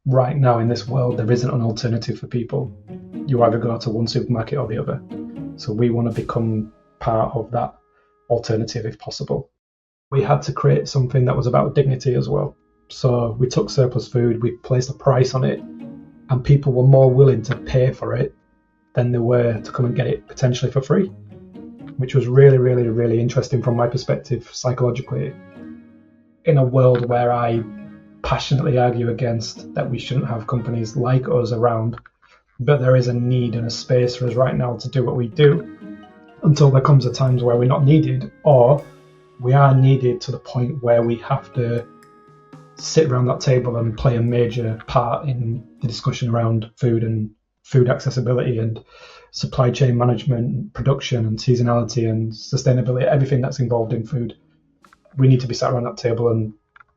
right now in this world, there isn't an alternative for people. You either go to one supermarket or the other. So we want to become part of that alternative if possible. We had to create something that was about dignity as well. So we took surplus food, we placed a price on it, and people were more willing to pay for it than they were to come and get it potentially for free, which was really, really, really interesting from my perspective psychologically. In a world where I passionately argue against that we shouldn't have companies like us around, but there is a need and a space for us right now to do what we do until there comes a time where we're not needed, or we are needed to the point where we have to sit around that table and play a major part in the discussion around food and food accessibility and supply chain management, production and seasonality and sustainability, everything that's involved in food. We need to be sat around that table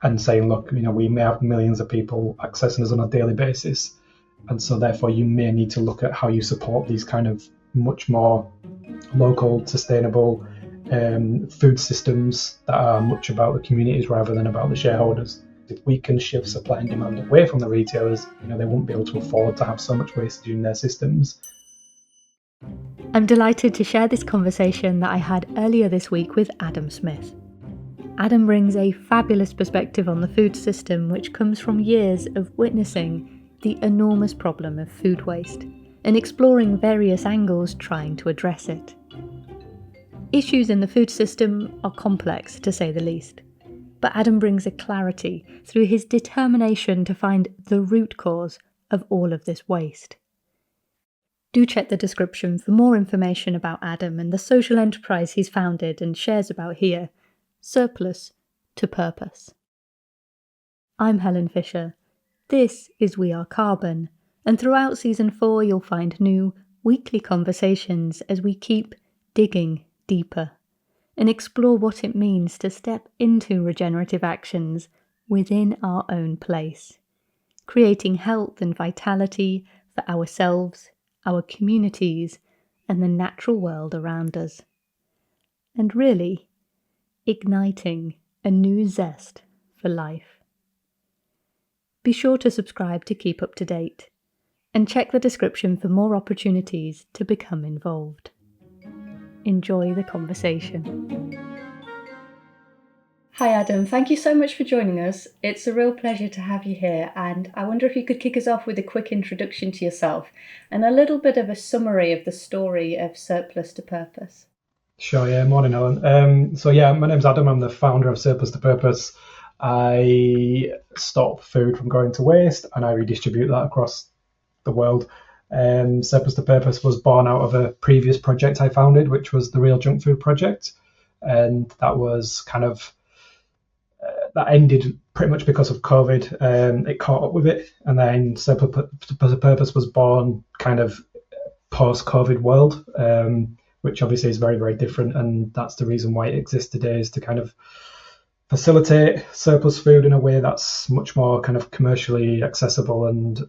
and saying, look, we may have millions of people accessing us on a daily basis. And so therefore you may need to look at how you support these kind of much more local, sustainable food systems that are much about the communities rather than about the shareholders. If we can shift supply and demand away from the retailers, they won't be able to afford to have so much wastage in their systems. I'm delighted to share this conversation that I had earlier this week with Adam Smith. Adam brings a fabulous perspective on the food system, which comes from years of witnessing the enormous problem of food waste and exploring various angles trying to address it. Issues in the food system are complex, to say the least, but Adam brings a clarity through his determination to find the root cause of all of this waste. Do check the description for more information about Adam and the social enterprise he's founded and shares about here, Surplus to Purpose. I'm Helen Fisher. This is We Are Carbon, and throughout Season 4 you'll find new weekly conversations as we keep digging deeper and explore what it means to step into regenerative actions within our own place, creating health and vitality for ourselves, our communities, and the natural world around us. And really, igniting a new zest for life. Be sure to subscribe to keep up to date, and check the description for more opportunities to become involved. Enjoy the conversation. Hi Adam, thank you so much for joining us. It's a real pleasure to have you here, and I wonder if you could kick us off with a quick introduction to yourself and a little bit of a summary of the story of Surplus to Purpose. Sure, yeah. Morning, Alan. My name's Adam. I'm the founder of Surplus to Purpose. I stop food from going to waste and I redistribute that across the world. Surplus to Purpose was born out of a previous project I founded, which was the Real Junk Food Project. And that was that ended pretty much because of COVID. It caught up with it. And then Surplus to Purpose was born kind of post-COVID world. Which obviously is very, very different. And that's the reason why it exists today, is to kind of facilitate surplus food in a way that's much more kind of commercially accessible and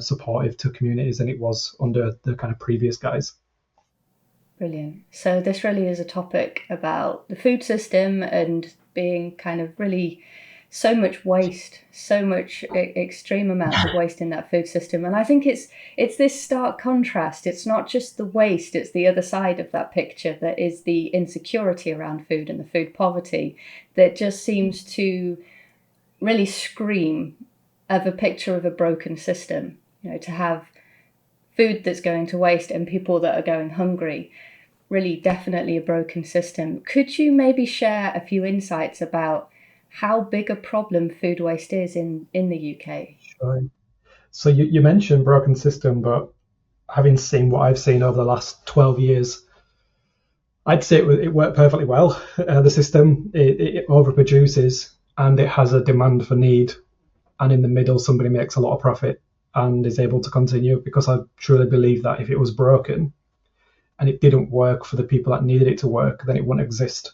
supportive to communities than it was under the kind of previous guys. Brilliant. So this really is a topic about the food system and being kind of really so much waste, so much extreme amounts of waste in that food system. And I think it's this stark contrast. It's not just the waste, it's the other side of that picture that is the insecurity around food and the food poverty that just seems to really scream of a picture of a broken system. To have food that's going to waste and people that are going hungry, really definitely a broken system. Could you maybe share a few insights about how big a problem food waste is in the UK? Sure. So you mentioned broken system, but having seen what I've seen over the last 12 years, I'd say it worked perfectly well. The system, it overproduces and it has a demand for need. And in the middle, somebody makes a lot of profit and is able to continue, because I truly believe that if it was broken and it didn't work for the people that needed it to work, then it wouldn't exist.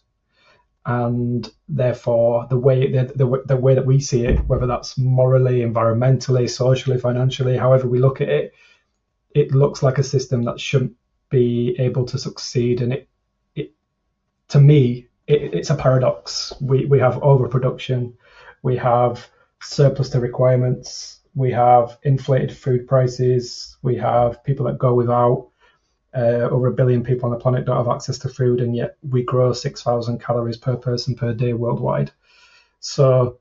And therefore, the way that we see it, whether that's morally, environmentally, socially, financially, however we look at it, it looks like a system that shouldn't be able to succeed. And to me, it's a paradox. We have overproduction, we have surplus to requirements, we have inflated food prices, we have people that go without. Over 1 billion people on the planet don't have access to food, and yet we grow 6,000 calories per person per day worldwide. So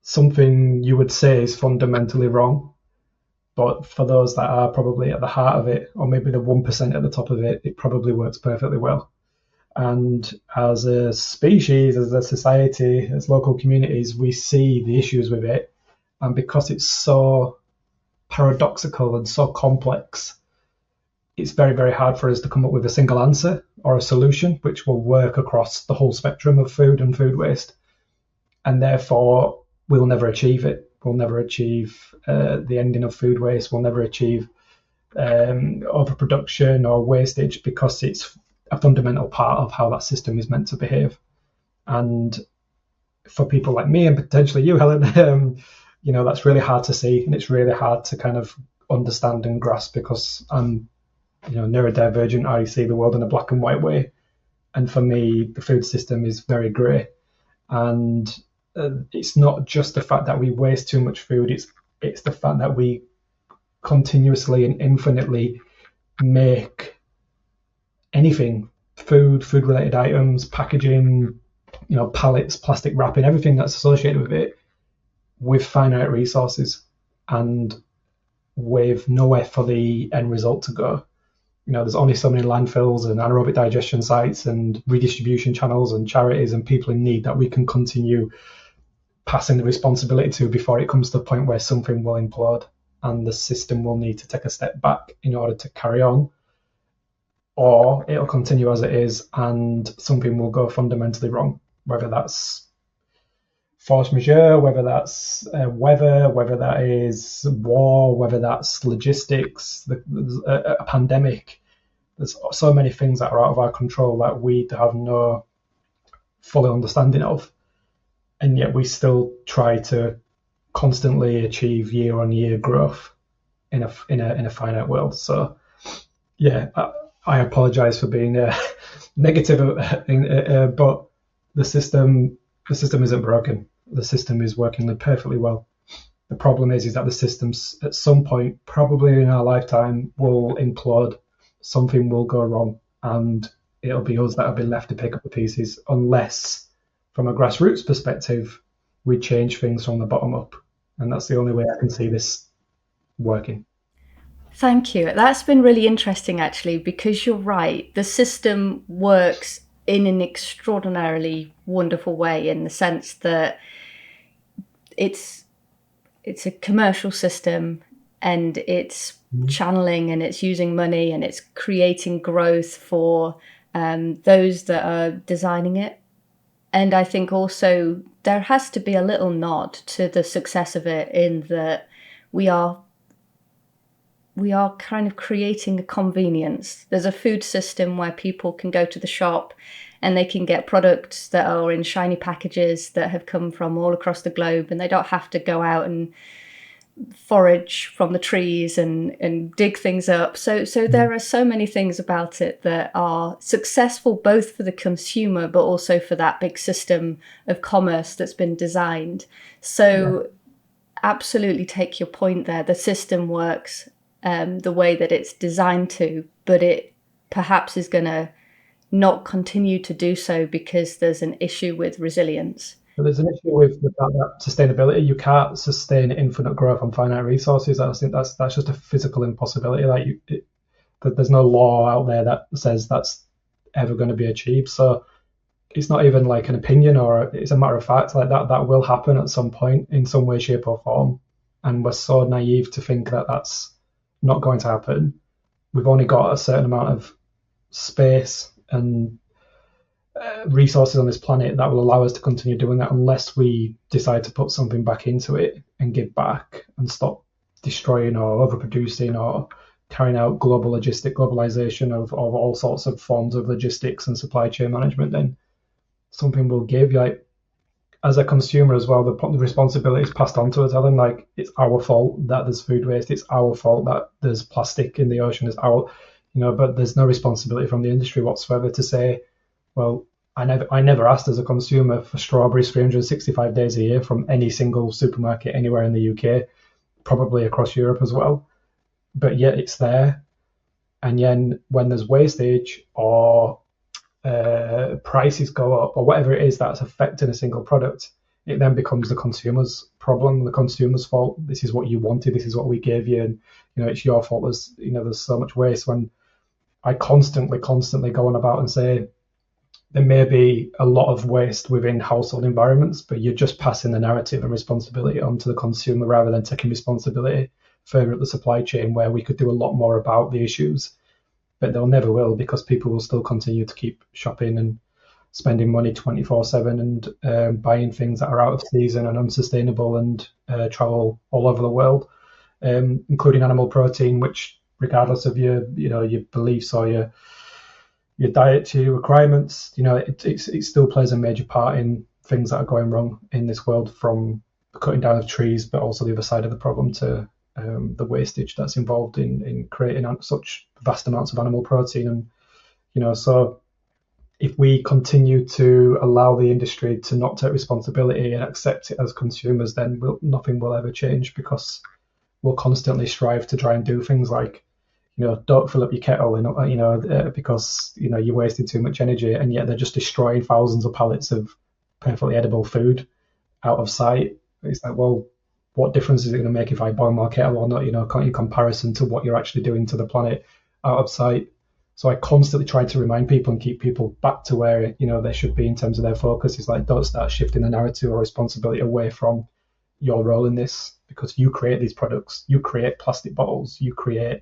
something you would say is fundamentally wrong, but for those that are probably at the heart of it, or maybe the 1% at the top of it, it probably works perfectly well. And as a species, as a society, as local communities, we see the issues with it. And because it's so paradoxical and so complex, it's very, very hard for us to come up with a single answer or a solution which will work across the whole spectrum of food and food waste. And therefore, we'll never achieve it. We'll never achieve the ending of food waste. We'll never achieve overproduction or wastage, because it's a fundamental part of how that system is meant to behave. And for people like me and potentially you, Helen, that's really hard to see, and it's really hard to kind of understand and grasp, because I'm neurodivergent. I see the world in a black and white way, and for me the food system is very grey. And it's not just the fact that we waste too much food, it's the fact that we continuously and infinitely make anything, food related items, packaging, pallets, plastic wrapping, everything that's associated with it, with finite resources and with nowhere for the end result to go. There's only so many landfills and anaerobic digestion sites and redistribution channels and charities and people in need that we can continue passing the responsibility to before it comes to the point where something will implode and the system will need to take a step back in order to carry on, or it'll continue as it is and something will go fundamentally wrong, whether that's force majeure, whether that's weather, whether that is war, whether that's logistics, a pandemic. There's so many things that are out of our control that we have no full understanding of, and yet we still try to constantly achieve year-on-year growth in a finite world. So, yeah, I apologise for being negative, but the system isn't broken. The system is working perfectly well. The problem is that the systems at some point, probably in our lifetime, will implode. Something will go wrong, and it'll be us that will be left to pick up the pieces, unless, from a grassroots perspective, we change things from the bottom up. And that's the only way I can see this working. Thank you. That's been really interesting, actually, because you're right. The system works in an extraordinarily wonderful way, in the sense that it's a commercial system, and it's channeling and it's using money and it's creating growth for those that are designing it. And I think also there has to be a little nod to the success of it, in that we are kind of creating a convenience. There's a food system where people can go to the shop and they can get products that are in shiny packages that have come from all across the globe, and they don't have to go out and forage from the trees and dig things up. So there are so many things about it that are successful, both for the consumer but also for that big system of commerce that's been designed. So absolutely take your point there. The system works the way that it's designed to, but it perhaps is going to not continue to do so because there's an issue with resilience. But there's an issue with the fact that sustainability, you can't sustain infinite growth on finite resources. I think that's just a physical impossibility. There's no law out there that says that's ever going to be achieved. So it's not even like an opinion, or it's a matter of fact. Like that will happen at some point in some way, shape, or form. And we're so naive to think that that's not going to happen. We've only got a certain amount of space and resources on this planet that will allow us to continue doing that, unless we decide to put something back into it and give back and stop destroying or overproducing or carrying out globalization of all sorts of forms of logistics and supply chain management. Then something will give. Like, as a consumer as well, the responsibility is passed on to us, Helen. Like, it's our fault that there's food waste. It's our fault that there's plastic in the ocean. It's our, but there's no responsibility from the industry whatsoever to say, well, I never asked as a consumer for strawberries 365 days a year from any single supermarket anywhere in the UK. probably across Europe as well, but yet it's there. And then when there's wastage or prices go up or whatever it is that's affecting a single product, it then becomes the consumer's problem, the consumer's fault. This is what you wanted, this is what we gave you, and it's your fault. There's so much waste. When I constantly go on about and say there may be a lot of waste within household environments, but you're just passing the narrative and responsibility onto the consumer rather than taking responsibility further up the supply chain, where we could do a lot more about the issues. But they'll never will, because people will still continue to keep shopping and spending money 24/7 and buying things that are out of season and unsustainable and travel all over the world, including animal protein, which, regardless of your beliefs or your dietary requirements, it still plays a major part in things that are going wrong in this world, from the cutting down of trees, but also the other side of the problem to the wastage that's involved in creating such vast amounts of animal protein. And so if we continue to allow the industry to not take responsibility and accept it as consumers, then nothing will ever change, because we'll constantly strive to try and do things like, don't fill up your kettle, because you're wasting too much energy, and yet they're just destroying thousands of pallets of perfectly edible food out of sight. It's like, well, what difference is it going to make if I boil my kettle or not? In comparison to what you're actually doing to the planet out of sight. So I constantly try to remind people and keep people back to where they should be in terms of their focus. It's like, don't start shifting the narrative or responsibility away from your role in this, because you create these products, you create plastic bottles, you create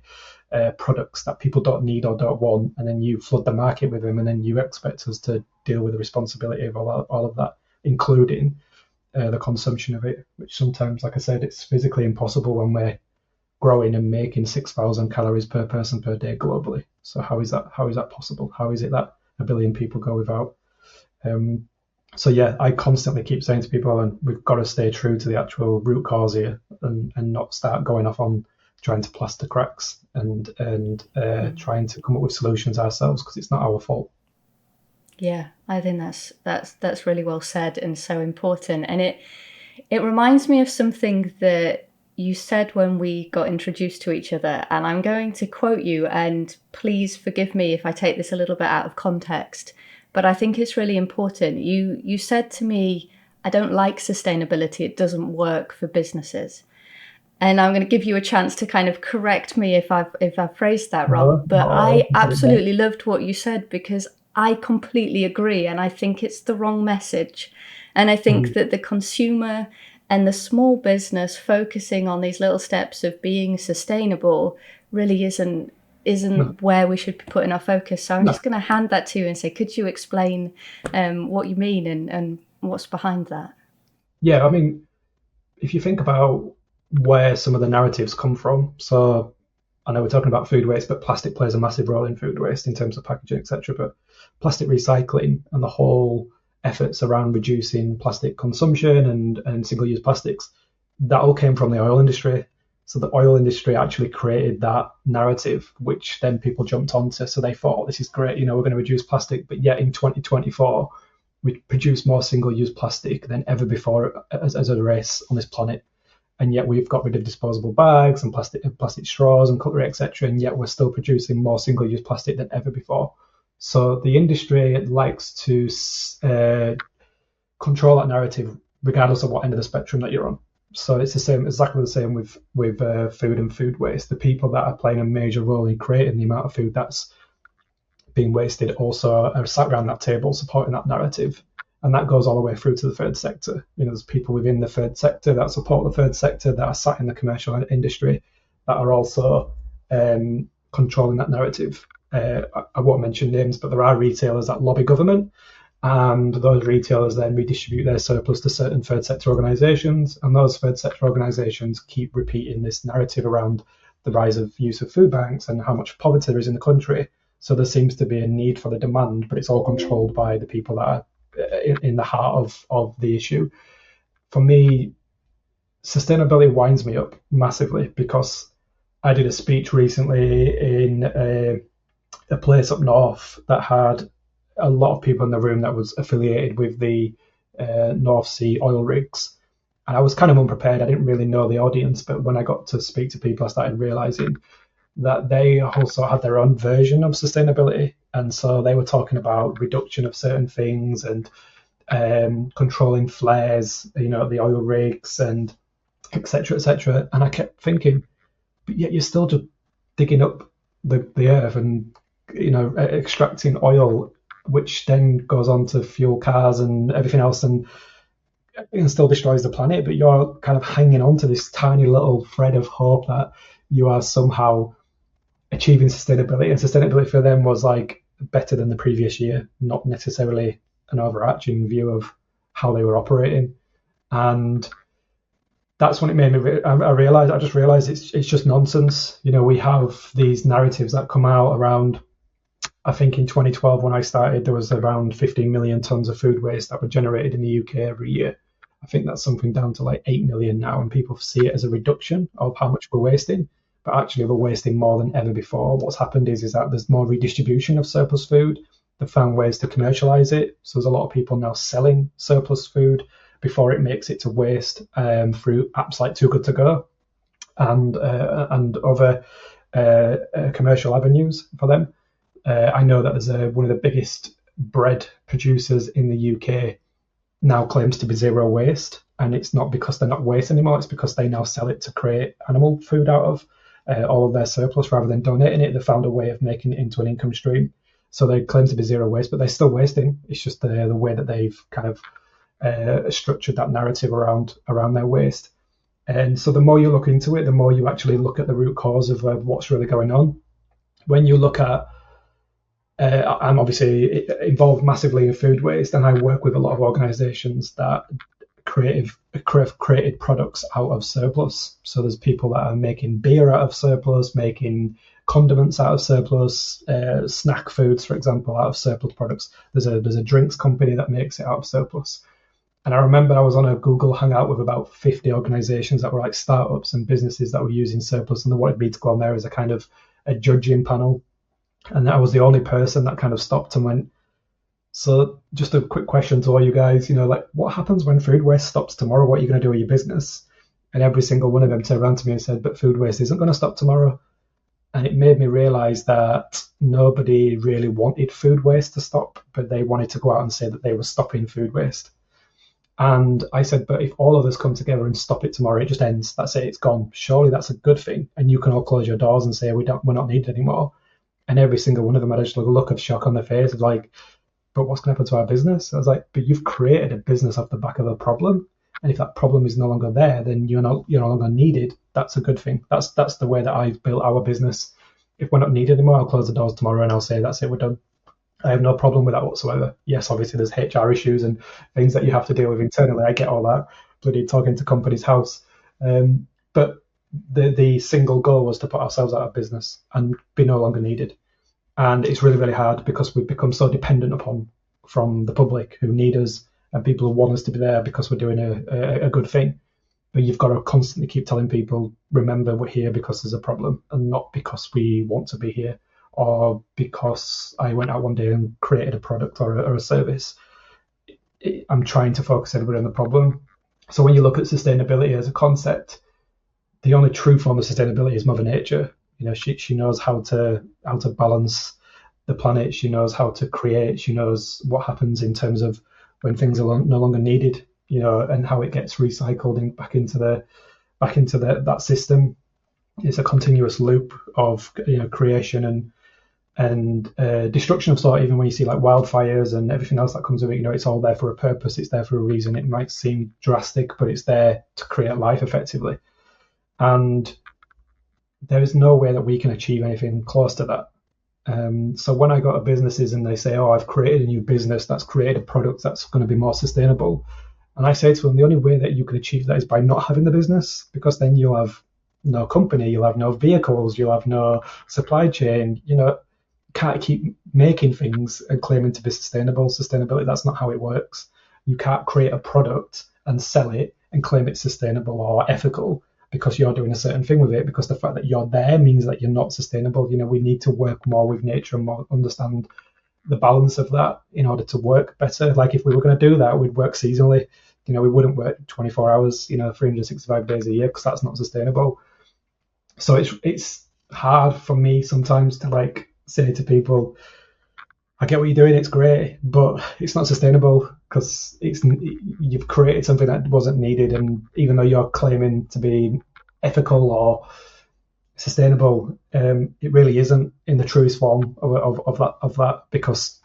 products that people don't need or don't want, and then you flood the market with them, and then you expect us to deal with the responsibility of all of that, including the consumption of it, which sometimes, like I said, it's physically impossible when we're growing and making 6,000 calories per person per day globally. So how is that possible? How is it that a billion people go without? So yeah, I constantly keep saying to people, and we've got to stay true to the actual root cause here, and not start going off on trying to plaster cracks and trying to come up with solutions ourselves, because it's not our fault. Yeah, I think that's really well said and so important. And it reminds me of something that you said when we got introduced to each other, and I'm going to quote you, and please forgive me if I take this a little bit out of context, but I think it's really important. You said to me, I don't like sustainability, it doesn't work for businesses. And I'm going to give you a chance to kind of correct me if I've phrased that wrong. But I absolutely loved what you said, because I completely agree, and I think it's the wrong message. And I think that the consumer and the small business focusing on these little steps of being sustainable really isn't where we should be putting our focus. So I'm just going to hand that to you and say, could you explain what you mean and what's behind that? Yeah, I mean, if you think about where some of the narratives come from, so I know we're talking about food waste, but plastic plays a massive role in food waste in terms of packaging, etc. But plastic recycling and the whole efforts around reducing plastic consumption and single-use plastics, that all came from the oil industry. So the oil industry actually created that narrative, which then people jumped onto. So they thought, this is great, we're going to reduce plastic. But yet in 2024, we produce more single-use plastic than ever before as a race on this planet. And yet we've got rid of disposable bags and plastic straws and cutlery, etc. And yet we're still producing more single-use plastic than ever before. So the industry likes to control that narrative regardless of what end of the spectrum that you're on. So it's exactly the same with food and food waste. The people that are playing a major role in creating the amount of food that's being wasted also are sat around that table supporting that narrative. And that goes all the way through to the third sector. There's people within the third sector that support the third sector that are sat in the commercial industry that are also controlling that narrative. I won't mention names, but there are retailers that lobby government, and those retailers then redistribute their surplus to certain third sector organisations, and those third sector organisations keep repeating this narrative around the rise of use of food banks and how much poverty there is in the country. So there seems to be a need for the demand, but it's all controlled by the people that are in the heart of the issue. For me, sustainability winds me up massively, because I did a speech recently in a place up north that had a lot of people in the room that was affiliated with the North Sea oil rigs. And I was kind of unprepared. I didn't really know the audience, but when I got to speak to people, I started realizing that they also had their own version of sustainability. And so they were talking about reduction of certain things and controlling flares, the oil rigs and et cetera, et cetera. And I kept thinking, but yet you're still just digging up the earth and, extracting oil, which then goes on to fuel cars and everything else and still destroys the planet. But you're kind of hanging on to this tiny little thread of hope that you are somehow achieving sustainability. And sustainability for them was like better than the previous year, not necessarily an overarching view of how they were operating. And that's when it made me. I just realized it's just nonsense. We have these narratives that come out around. I think in 2012, when I started, there was around 15 million tons of food waste that were generated in the UK every year. I think that's something down to like 8 million now, and people see it as a reduction of how much we're wasting. But actually, we're wasting more than ever before. What's happened is that there's more redistribution of surplus food. They've found ways to commercialize it. So there's a lot of people now selling surplus food before it makes it to waste through apps like Too Good To Go and other commercial avenues for them. I know that there's one of the biggest bread producers in the UK now claims to be zero waste, and it's not because they're not waste anymore. It's because they now sell it to create animal food out of all of their surplus rather than donating it. They found a way of making it into an income stream. So they claim to be zero waste, but they're still wasting. It's just the way that they've kind of structured that narrative around their waste. And so the more you look into it, the more you actually look at the root cause of what's really going on. When you look at I'm obviously involved massively in food waste, and I work with a lot of organisations that have created products out of surplus. So there's people that are making beer out of surplus, making condiments out of surplus, snack foods, for example, out of surplus products. There's a drinks company that makes it out of surplus. And I remember I was on a Google Hangout with about 50 organisations that were like startups and businesses that were using surplus, and they wanted me to go on there as a kind of a judging panel. And I was the only person that kind of stopped and went, so just a quick question to all you guys, what happens when food waste stops tomorrow? What are you going to do with your business? And every single one of them turned around to me and said, but food waste isn't going to stop tomorrow. And it made me realize that nobody really wanted food waste to stop, but they wanted to go out and say that they were stopping food waste. And I said, but if all of us come together and stop it tomorrow, it just ends. That's it. It's gone. Surely that's a good thing. And you can all close your doors and say, we're not needed anymore. And every single one of them had a look of shock on their face of like, but what's going to happen to our business? I was like, but you've created a business off the back of a problem. And if that problem is no longer there, then you're no longer needed. That's a good thing. That's the way that I've built our business. If we're not needed anymore, I'll close the doors tomorrow and I'll say, that's it, we're done. I have no problem with that whatsoever. Yes, obviously there's HR issues and things that you have to deal with internally. I get all that. Bloody talking to company's house. But the single goal was to put ourselves out of business and be no longer needed. And it's really, really hard because we've become so dependent from the public who need us and people who want us to be there because we're doing a good thing. But you've got to constantly keep telling people, remember, we're here because there's a problem and not because we want to be here or because I went out one day and created a product or a service. I'm trying to focus everybody on the problem. So when you look at sustainability as a concept, the only true form of sustainability is Mother Nature. She knows how to balance the planet. She knows how to create. She knows what happens in terms of when things are no longer needed, and how it gets recycled and back into that system. It's a continuous loop of creation and destruction of sort. Even when you see like wildfires and everything else that comes with it, it's all there for a purpose. It's there for a reason. It might seem drastic, but it's there to create life effectively. And there is no way that we can achieve anything close to that. So when I go to businesses and they say, oh, I've created a new business that's created a product that's going to be more sustainable. And I say to them, the only way that you can achieve that is by not having the business, because then you'll have no company, you'll have no vehicles, you'll have no supply chain. You can't keep making things and claiming to be sustainable. Sustainability, that's not how it works. You can't create a product and sell it and claim it's sustainable or ethical because you're doing a certain thing with it, because the fact that you're there means that you're not sustainable. We need to work more with nature and more understand the balance of that in order to work better. Like if we were going to do that, we'd work seasonally. we wouldn't work 24 hours, 365 days a year, because that's not sustainable. So it's hard for me sometimes to like say to people, I get what you're doing, it's great, but it's not sustainable, because you've created something that wasn't needed, and even though you're claiming to be ethical or sustainable, it really isn't in the truest form of that, because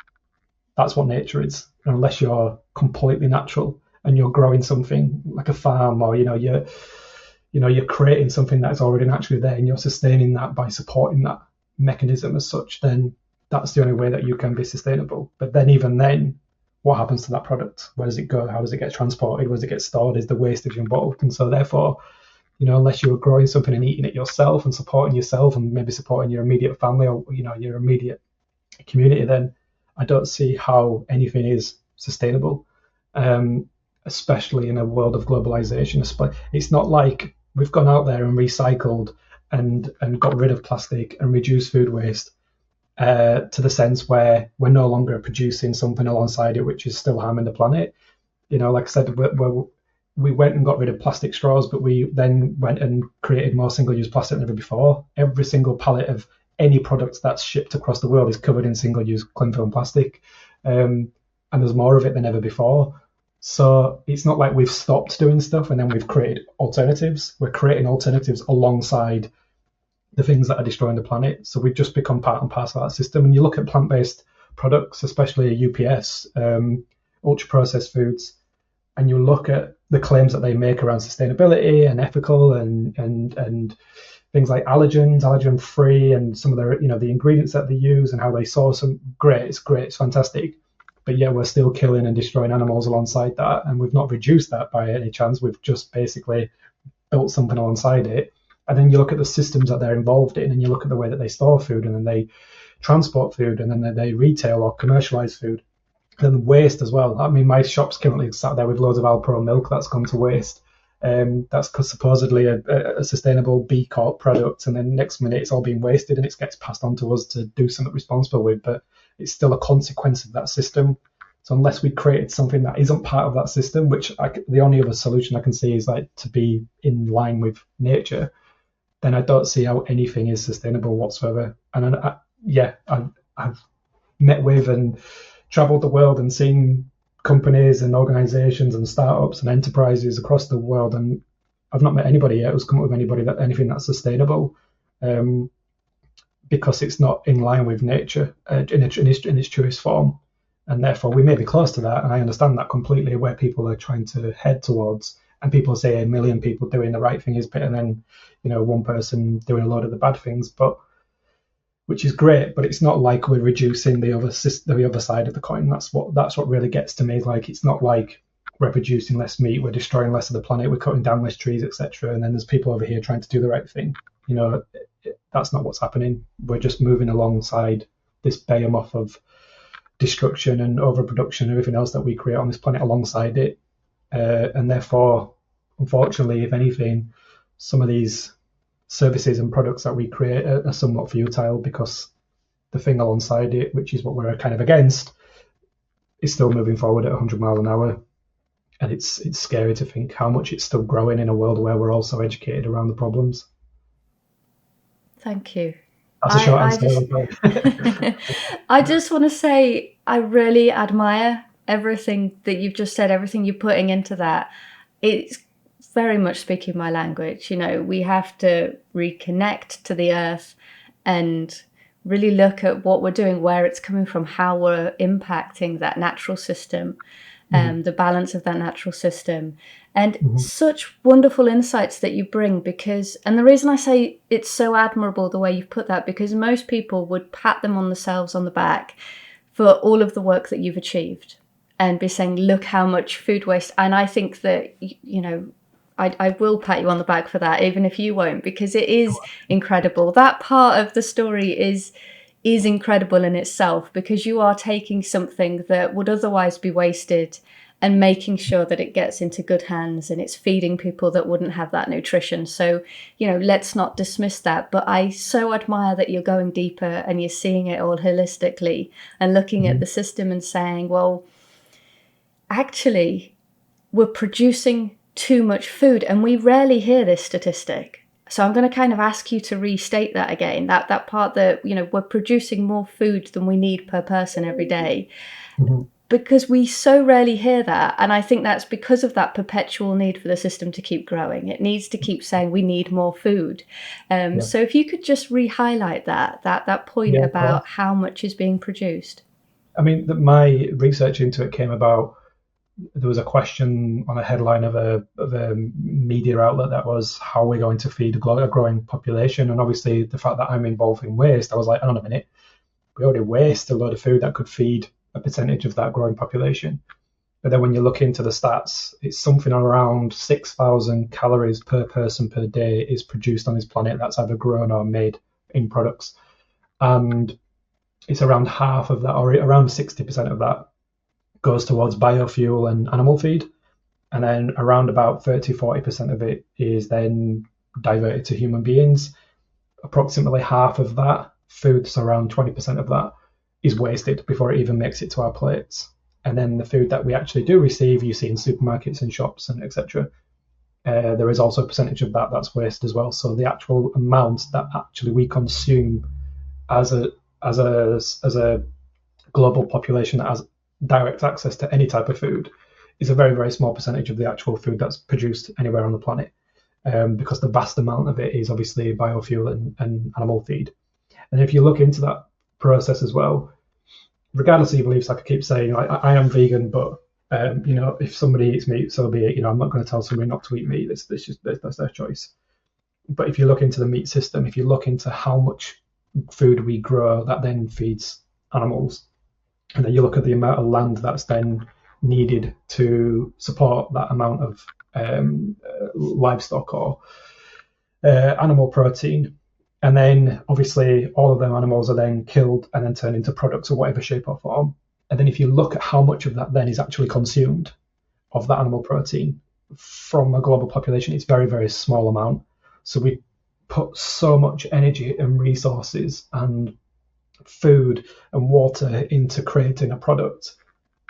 that's what nature is. And unless you're completely natural and you're growing something like a farm, or you're creating something that's already naturally there, and you're sustaining that by supporting that mechanism as such, then that's the only way that you can be sustainable. But then, even then, what happens to that product? Where does it go? How does it get transported? Where does it get stored? Is the wastage involved? And so therefore, unless you're growing something and eating it yourself and supporting yourself and maybe supporting your immediate family, or your immediate community, then I don't see how anything is sustainable, especially in a world of globalization. It's not like we've gone out there and recycled and got rid of plastic and reduced food waste, to the sense where we're no longer producing something alongside it which is still harming the planet. Like I said, we went and got rid of plastic straws, but we then went and created more single-use plastic than ever before. Every single pallet of any product that's shipped across the world is covered in single-use cling film plastic, and there's more of it than ever before. So it's not like we've stopped doing stuff and then we've created alternatives. We're creating alternatives alongside the things that are destroying the planet. So we've just become part and parcel of that system. And you look at plant-based products, especially UPS, ultra-processed foods, and you look at the claims that they make around sustainability and ethical and things like allergen free, and some of their, the ingredients that they use and how they source them. It's fantastic. But yeah, we're still killing and destroying animals alongside that, and we've not reduced that by any chance. We've just basically built something alongside it. And then you look at the systems that they're involved in, and you look at the way that they store food, and then they transport food, and then they retail or commercialize food. And waste as well. I mean, my shop's currently sat there with loads of Alpro milk that's gone to waste. That's supposedly a sustainable B Corp product, and then next minute it's all being wasted and it gets passed on to us to do something responsible with. But it's still a consequence of that system. So unless we created something that isn't part of that system, which the only other solution I can see is like to be in line with nature, then I don't see how anything is sustainable whatsoever. And I've met with and traveled the world and seen companies and organizations and startups and enterprises across the world, and I've not met anybody yet who's come up with anything that's sustainable, because it's not in line with nature in its truest form. And therefore we may be close to that, and I understand that completely, where people are trying to head towards. And people say 1 million people doing the right thing is better than one person doing a load of the bad things, which is great, but it's not like we're reducing the other side of the coin. That's what really gets to me. Like, it's not like we're producing less meat, we're destroying less of the planet, we're cutting down less trees, etc. And then there's people over here trying to do the right thing. That's not what's happening. We're just moving alongside this behemoth of destruction and overproduction and everything else that we create on this planet alongside it. And therefore, unfortunately, if anything, some of these services and products that we create are somewhat futile, because the thing alongside it, which is what we're kind of against, is still moving forward at 100 miles an hour. And it's scary to think how much it's still growing in a world where we're also educated around the problems. Thank you. That's a short answer. I just want to say I really admire everything that you've just said, everything you're putting into that. It's very much speaking my language. We have to reconnect to the earth and really look at what we're doing, where it's coming from, how we're impacting that natural system, the balance of that natural system, and such wonderful insights that you bring. And the reason I say it's so admirable the way you've put that, because most people would pat themselves on the back for all of the work that you've achieved and be saying, look how much food waste. And I think that, I will pat you on the back for that, even if you won't, because it is incredible. That part of the story is incredible in itself, because you are taking something that would otherwise be wasted and making sure that it gets into good hands and it's feeding people that wouldn't have that nutrition. So, let's not dismiss that. But I so admire that you're going deeper and you're seeing it all holistically and looking at the system and saying, well, actually, we're producing too much food, and we rarely hear this statistic. So I'm going to kind of ask you to restate that again, that part that, we're producing more food than we need per person every day. Mm-hmm. Because we so rarely hear that. And I think that's because of that perpetual need for the system to keep growing. It needs to keep saying we need more food. So if you could just re-highlight that point about how much is being produced. I mean, my research into it came about, there was a question on a headline of a media outlet that was, how are we going to feed a growing population? And obviously the fact that I'm involved in waste, I was like, hang on a minute, we already waste a load of food that could feed a percentage of that growing population. But then when you look into the stats, it's something around 6,000 calories per person per day is produced on this planet that's either grown or made in products. And it's around half of that, or around 60% of that, goes towards biofuel and animal feed. And then around about 30-40% of it is then diverted to human beings. Approximately half of that food, so around 20% of that, is wasted before it even makes it to our plates. And then the food that we actually do receive, you see in supermarkets and shops and etc. There is also a percentage of that that's waste as well. So the actual amount that actually we consume as a global population that has direct access to any type of food is a very, very small percentage of the actual food that's produced anywhere on the planet, because the vast amount of it is obviously biofuel and animal feed. And if you look into that process as well, regardless of your beliefs, like I keep saying, I am vegan, but if somebody eats meat, so be it. I'm not going to tell somebody not to eat meat. That's their choice. But if you look into the meat system, if you look into how much food we grow that then feeds animals, and then you look at the amount of land that's then needed to support that amount of livestock or animal protein, and then obviously all of them animals are then killed and then turned into products of whatever shape or form. And then if you look at how much of that then is actually consumed of that animal protein from a global population, it's very, very small amount. So we put so much energy and resources and food and water into creating a product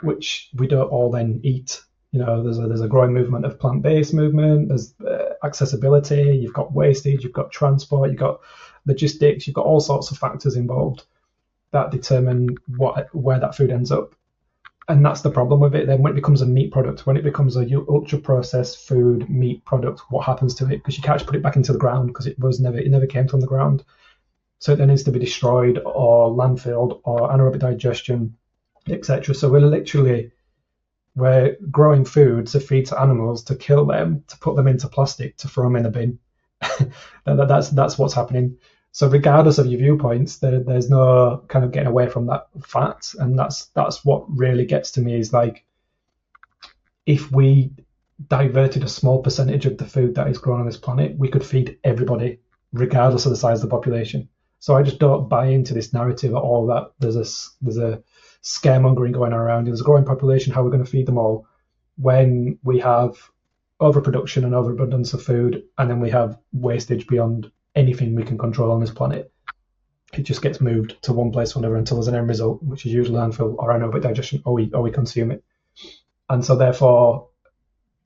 which we don't all then eat. There's a growing movement of plant-based movement. There's accessibility. You've got wastage. You've got transport. You've got logistics. You've got all sorts of factors involved that determine where that food ends up. And that's the problem with it. Then when it becomes a meat product, when it becomes a ultra-processed food meat product, what happens to it? Because you can't just put it back into the ground, because it never came from the ground. So it then needs to be destroyed or landfilled or anaerobic digestion, etc. So we're growing food to feed to animals, to kill them, to put them into plastic, to throw them in a bin. That's what's happening. So regardless of your viewpoints, there's no kind of getting away from that fact. And that's what really gets to me, is like, if we diverted a small percentage of the food that is grown on this planet, we could feed everybody, regardless of the size of the population. So I just don't buy into this narrative at all that there's a scaremongering going on around. There's a growing population, how we're going to feed them all, when we have overproduction and overabundance of food, and then we have wastage beyond anything we can control on this planet. It just gets moved to one place whenever, until there's an end result, which is usually landfill or anaerobic digestion, or we consume it. And so therefore,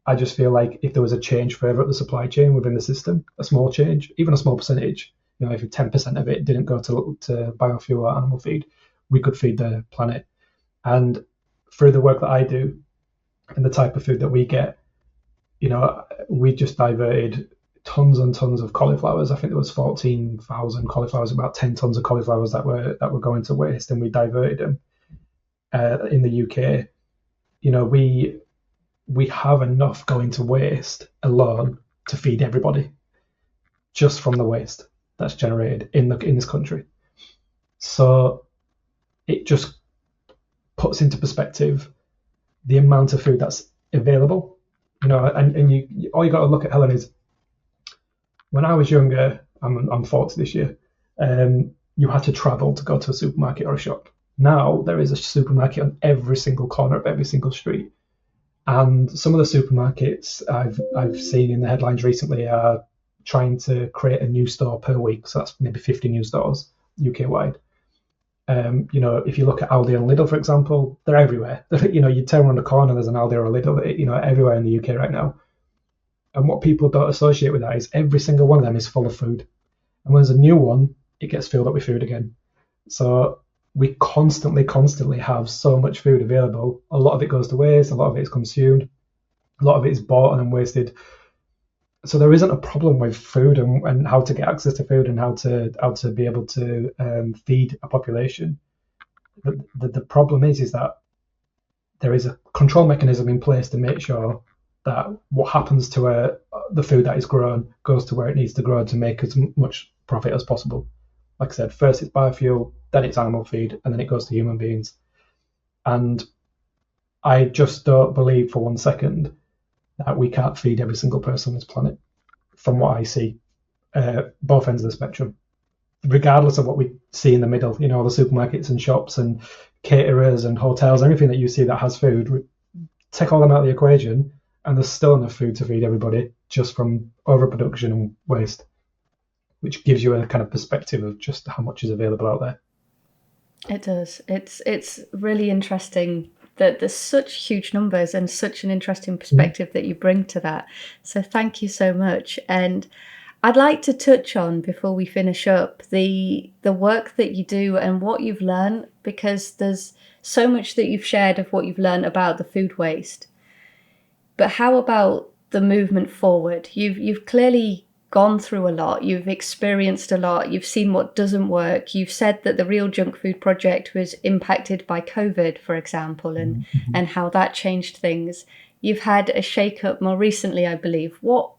I just feel like if there was a change further up the supply chain within the system, a small change, even a small percentage, if 10% of it didn't go to biofuel or animal feed, we could feed the planet. And through the work that I do and the type of food that we get, we just diverted tons and tons of cauliflowers. I think there was 14,000 cauliflowers, about 10 tons of cauliflowers that were going to waste, and we diverted them. In the UK, we have enough going to waste alone to feed everybody, just from the waste that's generated in this country. So it just puts into perspective the amount of food that's available. And all you got to look at, Helen, is when I was younger, I'm 40 this year, you had to travel to go to a supermarket or a shop. Now there is a supermarket on every single corner of every single street. And some of the supermarkets I've seen in the headlines recently are trying to create a new store per week. So that's maybe 50 new stores UK-wide. If you look at Aldi and Lidl, for example, they're everywhere. You turn around the corner, there's an Aldi or a Lidl, everywhere in the UK right now. And what people don't associate with that is every single one of them is full of food. And when there's a new one, it gets filled up with food again. So we constantly have so much food available. A lot of it goes to waste, a lot of it is consumed, a lot of it is bought and then wasted. So there isn't a problem with food and how to get access to food and how to be able to feed a population. The problem is that there is a control mechanism in place to make sure that what happens to the food that is grown goes to where it needs to grow to make as much profit as possible. Like I said, first it's biofuel, then it's animal feed, and then it goes to human beings. And I just don't believe for 1 second that we can't feed every single person on this planet, from what I see, both ends of the spectrum, regardless of what we see in the middle, the supermarkets and shops and caterers and hotels, everything that you see that has food, take all them out of the equation, and there's still enough food to feed everybody just from overproduction and waste, which gives you a kind of perspective of just how much is available out there. It does. It's really interesting that there's such huge numbers and such an interesting perspective that you bring to that. So thank you so much. And I'd like to touch on, before we finish up, the work that you do and what you've learned, because there's so much that you've shared of what you've learned about the food waste. But how about the movement forward? You've clearly gone through a lot, you've experienced a lot, you've seen what doesn't work. You've said that the Real Junk Food Project was impacted by COVID, for example, and how that changed things. You've had a shake-up more recently, I believe. What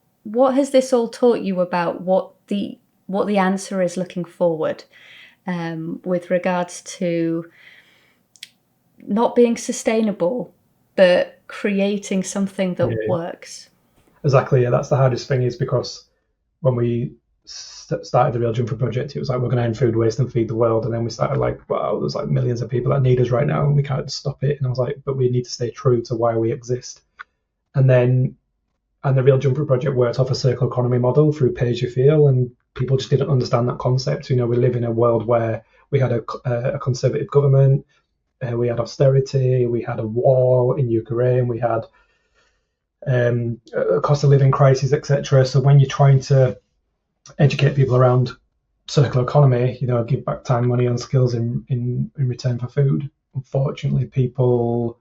has this all taught you about what the answer is looking forward, with regards to not being sustainable, but creating something that works? Exactly, yeah, that's the hardest thing, is because when we started the Real Junk Food Project, it was like, we're going to end food waste and feed the world. And then we started like, wow, there's like millions of people that need us right now and we can't stop it. And I was like, but we need to stay true to why we exist. And the Real Junk Food Project worked off a circular economy model through pay as you feel, and people just didn't understand that concept. We live in a world where we had a conservative government, we had austerity, we had a war in Ukraine, we had a cost of living crisis, etc. So when you're trying to educate people around circular economy, give back time, money, and skills in return for food, unfortunately, people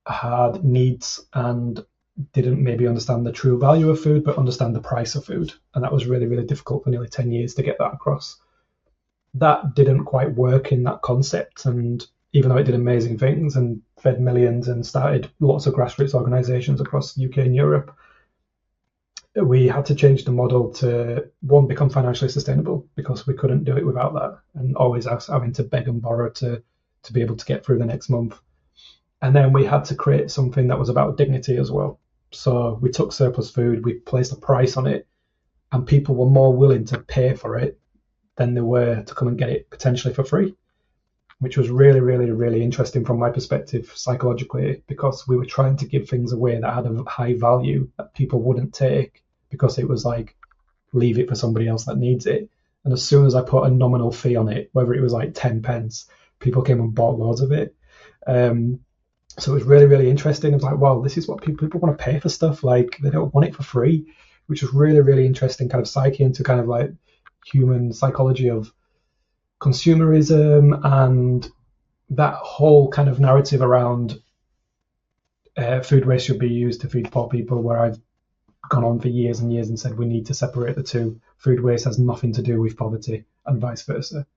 had needs and didn't maybe understand the true value of food, but understand the price of food. And that was really, really difficult for nearly 10 years to get that across. That didn't quite work in that concept. And even though it did amazing things and fed millions and started lots of grassroots organisations across the UK and Europe, we had to change the model to, one, become financially sustainable, because we couldn't do it without that, and always having to beg and borrow to be able to get through the next month. And then we had to create something that was about dignity as well. So we took surplus food, we placed a price on it, and people were more willing to pay for it than they were to come and get it potentially for free, which was really, really, really interesting from my perspective psychologically, because we were trying to give things away that had a high value that people wouldn't take, because it was like, leave it for somebody else that needs it. And as soon as I put a nominal fee on it, whether it was like 10 pence, people came and bought loads of it. So it was really, really interesting. It was like, wow, this is what people want to pay for stuff. Like, they don't want it for free, which was really, really interesting kind of psyche into kind of like human psychology of consumerism and that whole kind of narrative around food waste should be used to feed poor people, where I've gone on for years and years and said we need to separate the two. Food waste has nothing to do with poverty, and vice versa.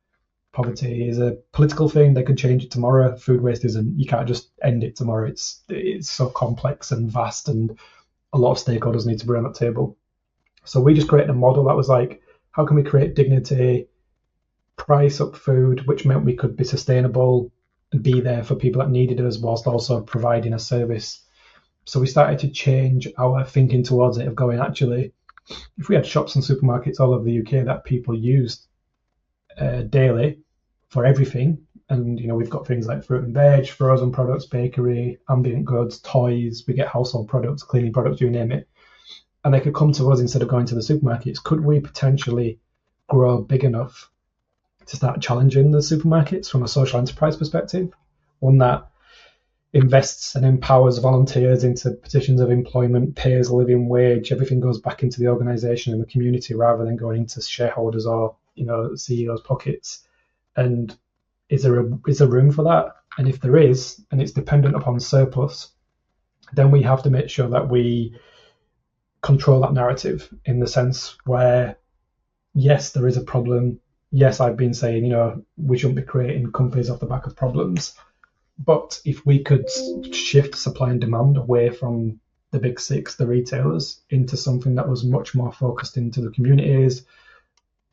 Poverty is a political thing. They could change it tomorrow. Food waste isn't. You can't just end it tomorrow. It's so complex and vast, and a lot of stakeholders need to be on that table. So we just created a model that was like, how can we create dignity, price up food, which meant we could be sustainable and be there for people that needed us, whilst also providing a service. So we started to change our thinking towards it, of going, actually, if we had shops and supermarkets all over the UK that people used daily for everything, and we've got things like fruit and veg, frozen products, bakery, ambient goods, toys, we get household products, cleaning products, you name it, and they could come to us instead of going to the supermarkets. Could we potentially grow big enough to start challenging the supermarkets from a social enterprise perspective, one that invests and empowers volunteers into positions of employment, pays a living wage, everything goes back into the organisation and the community rather than going into shareholders or CEOs' pockets. And is there room for that? And if there is, and it's dependent upon surplus, then we have to make sure that we control that narrative in the sense where, yes, there is a problem. Yes, I've been saying, we shouldn't be creating companies off the back of problems. But if we could shift supply and demand away from the big six, the retailers, into something that was much more focused into the communities,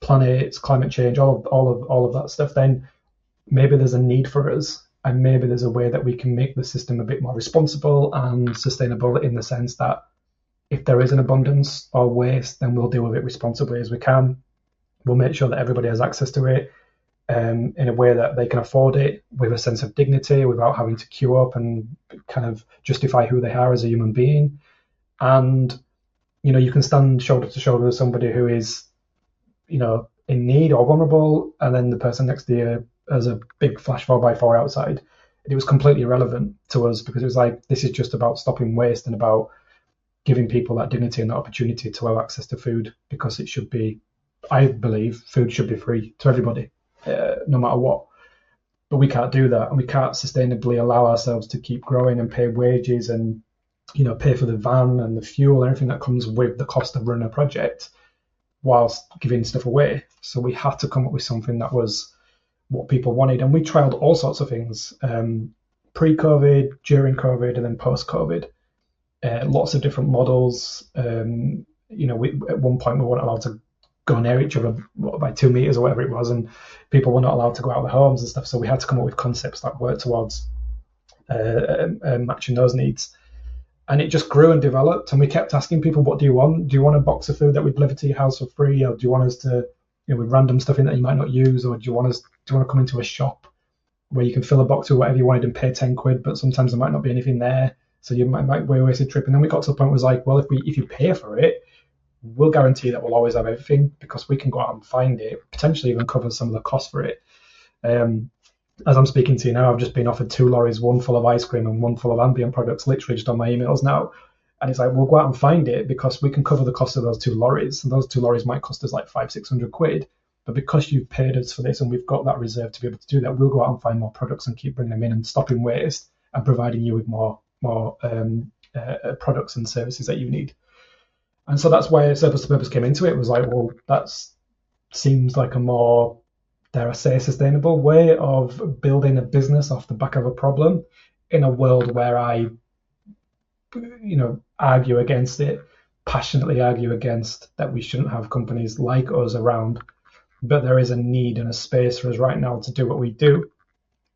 planets, climate change, all of that stuff, then maybe there's a need for us, and maybe there's a way that we can make the system a bit more responsible and sustainable in the sense that if there is an abundance or waste, then we'll deal with it responsibly as we can. We'll make sure that everybody has access to it in a way that they can afford it with a sense of dignity without having to queue up and kind of justify who they are as a human being. And, you can stand shoulder to shoulder with somebody who is, in need or vulnerable, and then the person next to you has a big flash 4x4 outside. It was completely irrelevant to us because it was like, this is just about stopping waste and about giving people that dignity and that opportunity to have access to food, because it should be, I believe, food should be free to everybody, no matter what. But we can't do that, and we can't sustainably allow ourselves to keep growing and pay wages and pay for the van and the fuel and everything that comes with the cost of running a project whilst giving stuff away. So we had to come up with something that was what people wanted, and we trialed all sorts of things pre-COVID, during COVID, and then post-COVID. Lots of different models. At one point we weren't allowed to go near each other by 2 meters or whatever it was, and people were not allowed to go out of their homes and stuff. So we had to come up with concepts that worked towards matching those needs. And it just grew and developed, and we kept asking people, what do you want? Do you want a box of food that we deliver to your house for free, or do you want us to, with random stuff in that you might not use, or do you want to come into a shop where you can fill a box with whatever you wanted and pay 10 quid, but sometimes there might not be anything there, so you might waste a trip. And then we got to the point where it was like, well, if you pay for it, we'll guarantee that we'll always have everything, because we can go out and find it, potentially even cover some of the cost for it. As I'm speaking to you now, I've just been offered 2 lorries, one full of ice cream and one full of ambient products, literally just on my emails now. And it's like, we'll go out and find it because we can cover the cost of those 2 lorries. And those 2 lorries might cost us like 500-600 quid. But because you've paid us for this and we've got that reserve to be able to do that, we'll go out and find more products and keep bringing them in and stopping waste and providing you with more products and services that you need. And so that's where Surplus to Purpose came into it. It was like, well, that seems like a more, dare I say, sustainable way of building a business off the back of a problem in a world where I, argue against it, passionately argue against that we shouldn't have companies like us around. But there is a need and a space for us right now to do what we do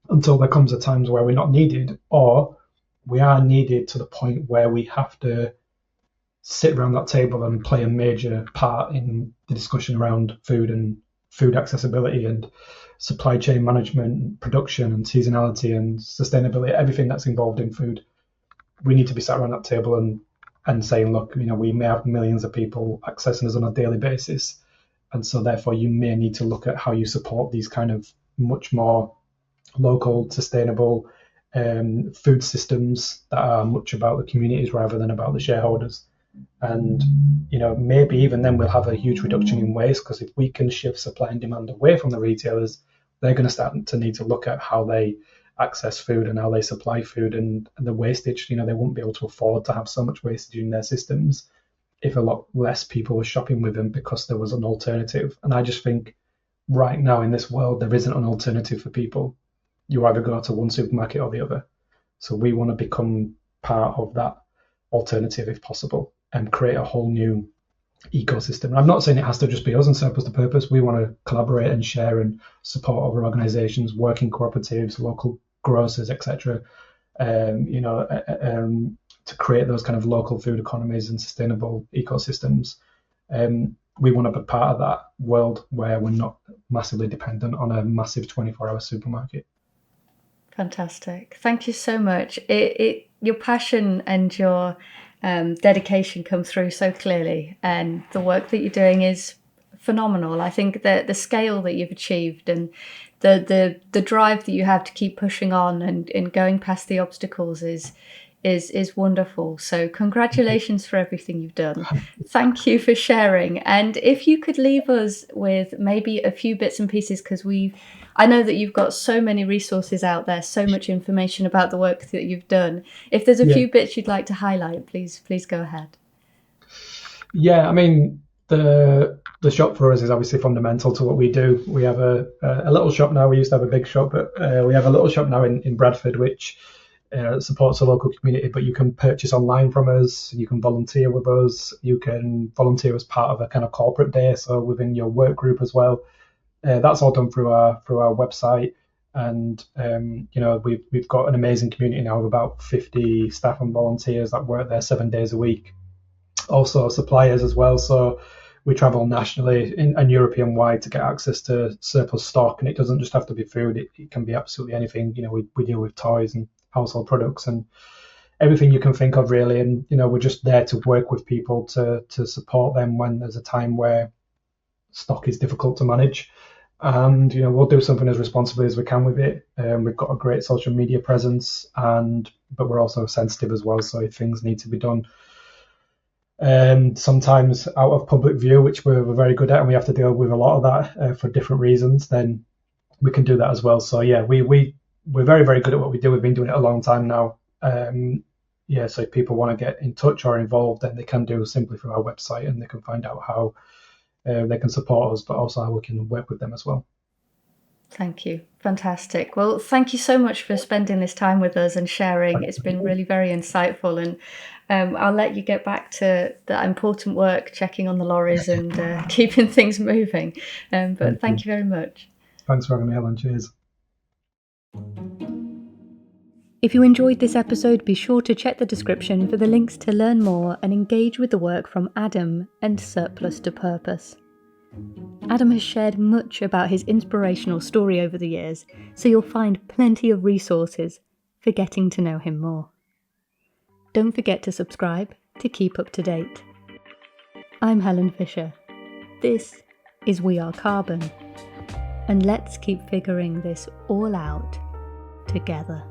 until there comes a times where we're not needed, or we are needed to the point where we have to sit around that table and play a major part in the discussion around food and food accessibility and supply chain management, production and seasonality and sustainability, everything that's involved in food. We need to be sat around that table and saying, look, we may have millions of people accessing us on a daily basis. And so therefore you may need to look at how you support these kind of much more local, sustainable food systems that are much about the communities rather than about the shareholders. And maybe even then we'll have a huge reduction in waste, because if we can shift supply and demand away from the retailers, they're going to start to need to look at how they access food and how they supply food and the wastage. They won't be able to afford to have so much wastage in their systems if a lot less people were shopping with them because there was an alternative. And I just think right now in this world, there isn't an alternative for people. You either go to one supermarket or the other. So we want to become part of that alternative if possible and create a whole new ecosystem. And I'm not saying it has to just be us and Surplus to Purpose. We want to collaborate and share and support other organisations, working cooperatives, local grocers, etc. To create those kind of local food economies and sustainable ecosystems. We want to be part of that world where we're not massively dependent on a massive 24-hour supermarket. Fantastic. Thank you so much. Your passion and your dedication come through so clearly, and the work that you're doing is phenomenal. I think that the scale that you've achieved and the drive that you have to keep pushing on and going past the obstacles is wonderful. So congratulations for everything you've done. Thank you for sharing. And if you could leave us with maybe a few bits and pieces, because I know that you've got so many resources out there, so much information about the work that you've done. If there's a few bits you'd like to highlight, please go ahead. Yeah, I mean, the shop for us is obviously fundamental to what we do. We have a little shop now. We used to have a big shop, but we have a little shop now in Bradford, which supports the local community. But you can purchase online from us. You can volunteer with us. You can volunteer as part of a kind of corporate day, so within your work group as well. That's all done through our website. And we've got an amazing community now of about 50 staff and volunteers that work there 7 days a week. Also suppliers as well, so we travel nationally and European wide to get access to surplus stock, and it doesn't just have to be food, it can be absolutely anything. We deal with toys and household products and everything you can think of, really. And we're just there to work with people to support them when there's a time where stock is difficult to manage. And we'll do something as responsibly as we can with it. We've got a great social media presence, but we're also sensitive as well, so if things need to be done sometimes out of public view, which we're very good at, and we have to deal with a lot of that for different reasons, then we can do that as well. So yeah, we're very, very good at what we do. We've been doing it a long time now. So if people want to get in touch or involved, then they can do simply through our website, and they can find out how they can support us, but also how we can work with them as well. Thank you. Fantastic. Well, thank you so much for spending this time with us and sharing. It's been really very insightful, and I'll let you get back to that important work, checking on the lorries and keeping things moving. But thank you very much. Thanks for having me, Helen. Cheers. If you enjoyed this episode, be sure to check the description for the links to learn more and engage with the work from Adam and Surplus to Purpose. Adam has shared much about his inspirational story over the years, so you'll find plenty of resources for getting to know him more. Don't forget to subscribe to keep up to date. I'm Helen Fisher. This is We Are Carbon, and let's keep figuring this all out together.